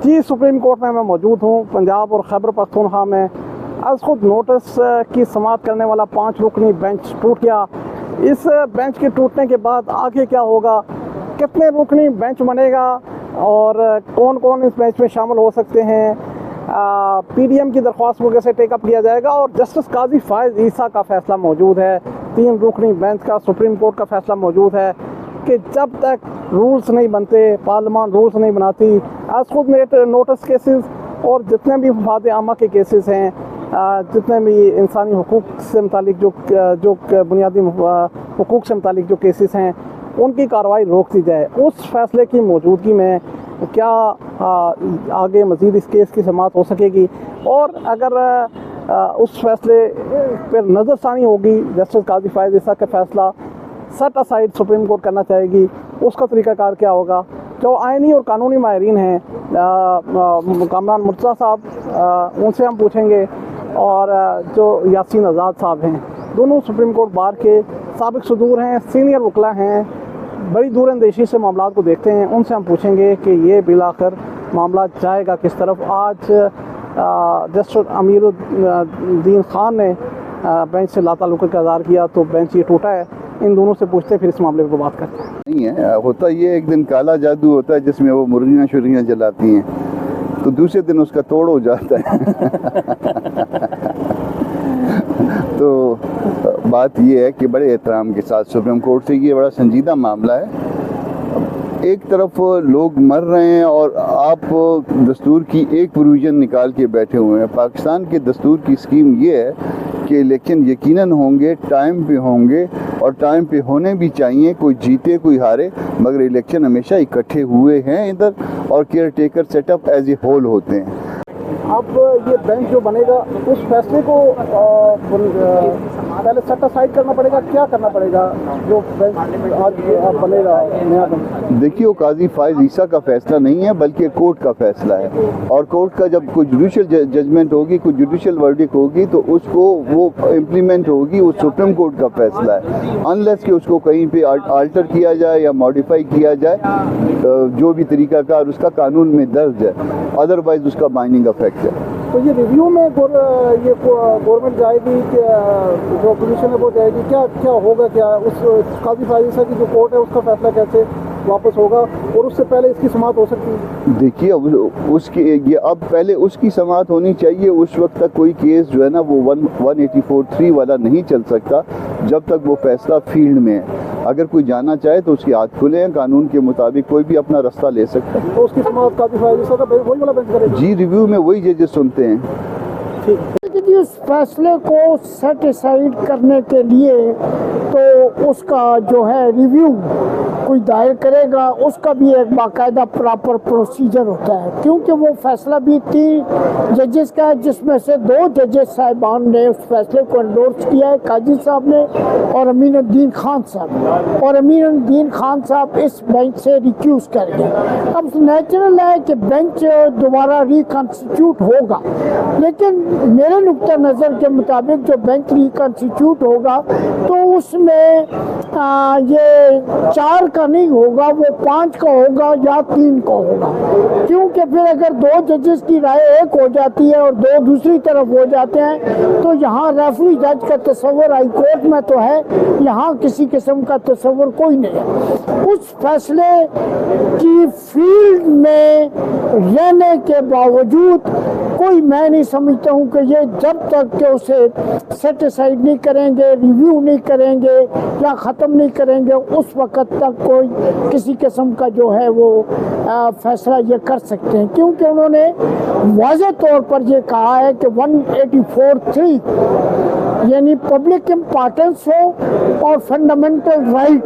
जी, supreme court में मैं मौजूद हूँ, पंजाब और खैबर पख्तूनख्वा में। आज खुद नोटिस की समाअत करने वाला 5 रुकनी बेंच टूट गया। इस बेंच के टूटने के बाद आगे क्या होगा, कितने रुकनी बेंच बनेगा और कौन कौन इस बेंच में शामिल हो सकते हैं, पीडीएम की दरख्वास्त को कैसे टेकअप किया जाएगा और जस्टिस काजी फायज ईसा का फैसला मौजूद है। 3 रुकनी बेंच का सुप्रीम कोर्ट का फैसला मौजूद है कि जब तक रूल्स नहीं बनते, पार्लियामान रूल्स नहीं बनाती, आज खुद नोटिस केसेस और जितने भी मफाद आमा के केसेस हैं, जितने भी इंसानी हुकूक से मुतालिक जो बुनियादी हुकूक से मुतालिक जो केसेस हैं, उनकी कार्रवाई रोक दी जाए। उस फैसले की मौजूदगी में क्या आगे मज़ीद इस केस की समाअत हो सकेगी और अगर उस फैसले पर नज़रसानी होगी, जस्टिस काजी फायज ईसा का फैसला सेट असाइड सुप्रीम कोर्ट करना चाहेगी, उसका तरीक़ाकार क्या होगा। जो आइनी और कानूनी माहिरीन हैं, कामरान मुर्तज़ा साहब, उनसे हम पूछेंगे, और जो यासीन आज़ाद साहब हैं, दोनों सुप्रीम कोर्ट बार के साबिक़ सदूर हैं, सीनियर वकला हैं, बड़ी दूरअंदेशी से मामला को देखते हैं। उनसे हम पूछेंगे कि ये बिलाखिर मामला जाएगा किस तरफ। आज जस्टिस अमीरुद्दीन खान ने बेंच से लाताल्लुक़ का इज़हार किया, तो बेंच ये टूटा है। इन दोनों से पूछते फिर इस मामले पर बात करते हैं। नहीं है, होता ये एक दिन काला जादू होता है जिसमें वो मुर्गियाँ शुर्गियाँ जलाती हैं, तो दूसरे दिन उसका तोड़ हो जाता है। तो बात ये है कि बड़े एहतराम के साथ सुप्रीम कोर्ट से, ये बड़ा संजीदा मामला है। एक तरफ लोग मर रहे हैं और आप दस्तूर की एक प्रोविज़न निकाल के बैठे हुए हैं। पाकिस्तान के दस्तूर की स्कीम ये है कि इलेक्शन यकीनन होंगे, टाइम पे होंगे और टाइम पे होने भी चाहिए, कोई जीते कोई हारे, मगर इलेक्शन हमेशा इकट्ठे हुए हैं इधर और care taker setup as a whole होते हैं। अब ये बेंच जो बनेगा, उस फैसले को पहले सेट असाइड करना पड़ेगा, क्या करना पड़ेगा जो बेंच आज बनेगा नया बेंच? देखिए, वो काजी फायज ईसा का फैसला नहीं है बल्कि कोर्ट का फैसला है, और कोर्ट का जब कोई जुडिशल जजमेंट होगी, कोई जुडिशल वर्डिक होगी, तो उसको वो इम्प्लीमेंट होगी, वो सुप्रीम कोर्ट का फैसला है। अनलेस कि उसको कहीं पे आल्टर किया जाए या मॉडिफाई किया जाए, जो भी तरीकाकार उसका कानून में दर्ज है, अदरवाइज उसका बाइंडिंग इफेक्ट है। तो ये रिव्यू में ये गवर्नमेंट जाएगी, जो पोजीशन है वो जाएगी, क्या होगा, क्या उस काजी फायज ईसा की जो कोर्ट है उसका फैसला कैसे वापस होगा और उससे पहले इसकी समाअत हो सकती है? देखिए, उसकी ये अब पहले उसकी समाअत होनी चाहिए। उस वक्त तक कोई केस जो है ना वो 184(3) वाला नहीं चल सकता जब तक वो फैसला फील्ड में है। अगर कोई जाना चाहे तो उसके हाथ खुले हैं, कानून के मुताबिक कोई भी अपना रास्ता ले सकता है। तो उसकी समाअत काजी फायज ईसा का वही वाला बेंच करेगा? जी, रिव्यू में वही जजेस सुनते हैं। ठीक। इस फैसले को सेट असाइड करने के लिए तो उसका जो है रिव्यू कोई दायर करेगा, उसका भी एक बाकायदा प्रॉपर प्रोसीजर होता है, क्योंकि वो फैसला भी 3 जजेस का है, जिसमें से 2 जजेस साहिबान ने उस फैसले को एंडोर्स किया है, काजी साहब ने और अमीनुद्दीन खान साहब, और अमीनुद्दीन खान साहब इस बेंच से रिक्यूज कर गए। अब नेचुरल है कि बेंच दोबारा रिकॉन्स्टिट्यूट होगा, लेकिन मेरे नुक्ता नज़र के मुताबिक जो बेंच रिकॉन्स्टिट्यूट होगा तो उसमें ये 4 का नहीं होगा, वो 5 का होगा या 3 का होगा, क्योंकि फिर अगर 2 जजेस की राय एक हो जाती है और 2 दूसरी तरफ हो जाते हैं तो यहाँ रेफरी जज का तस्वर हाई कोर्ट में तो है, यहाँ किसी किस्म का तस्वर कोई नहीं है। उस फैसले की फील्ड में रहने के बावजूद कोई, मैं नहीं समझता हूँ कि ये जब तक के उसे सेट असाइड नहीं करेंगे, रिव्यू नहीं करेंगे या ख़त्म नहीं करेंगे, उस वक़्त तक कोई किसी किस्म का जो है वो फैसला ये कर सकते हैं, क्योंकि उन्होंने वाज़ेह तौर पर ये कहा है कि 184(3) यानी पब्लिक इम्पोर्टेंस हो और फंडामेंटल राइट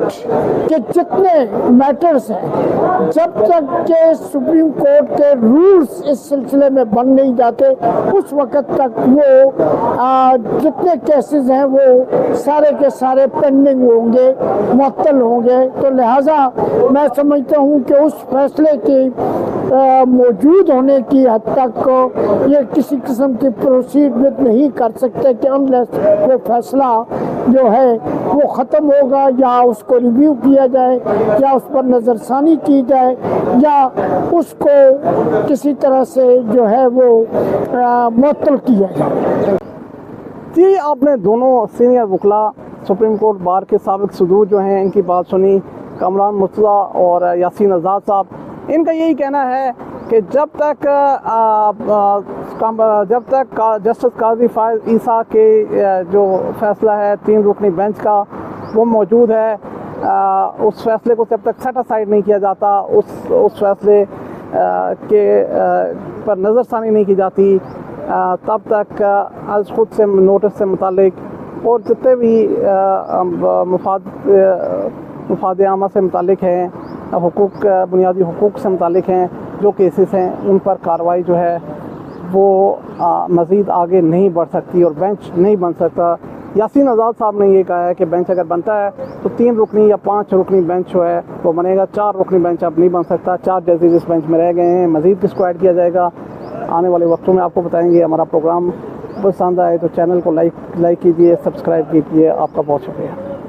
के जितने मैटर्स हैं, जब तक के सुप्रीम कोर्ट के रूल्स इस सिलसिले में बन नहीं जाते, उस वक़्त तक वो जितने केसेस हैं वो सारे के सारे पेंडिंग होंगे, मुअत्तल होंगे। तो लिहाजा मैं समझता हूँ कि उस फैसले की मौजूद होने की हद तक ये किसी किस्म की प्रोसीड नहीं कर सकते कि अनलेस वो फैसला जो है वो ख़त्म होगा या उसको रिव्यू किया जाए या उस पर नज़रसानी की जाए या उसको किसी तरह से जो है वो मुअत्तल किया जाए। जी, आपने दोनों सीनियर वकला सुप्रीम कोर्ट बार के साबिक सदूर जो हैं इनकी बात सुनी, कमरान मुर्तज़ा और यासीन आज़ाद साहब। इनका यही कहना है कि जब तक जस्टिस काजी फायज़ ईसा के जो फैसला है 3 रुकनी बेंच का वो मौजूद है, उस फैसले को जब तक सेटिस्फाइड नहीं किया जाता, उस फैसले के पर नज़रसानी नहीं की जाती, तब तक आज खुद से नोटिस से मुतालिक और जितने भी मुफाद आमा से मुतालिक हैं, हुकूक बुनियादी हुकूक से मुतालिक हैं जो केसेस हैं, उन पर कार्रवाई जो है वो मज़ीद आगे नहीं बढ़ सकती और बेंच नहीं बन सकता। यासीन आज़ाद साहब ने ये कहा है कि बेंच अगर बनता है तो 3 रुकनी या 5 रुकनी बेंच जो है वो बनेगा, 4 रुकनी बेंच अब नहीं बन सकता। 4 जजेस इस बेंच में रह गए हैं, मज़ीद किसको ऐड किया जाएगा आने वाले वक्तों में आपको बताएंगे। हमारा प्रोग्राम पसंद आए तो चैनल को लाइक कीजिए, सब्सक्राइब कीजिए। आपका बहुत शुक्रिया।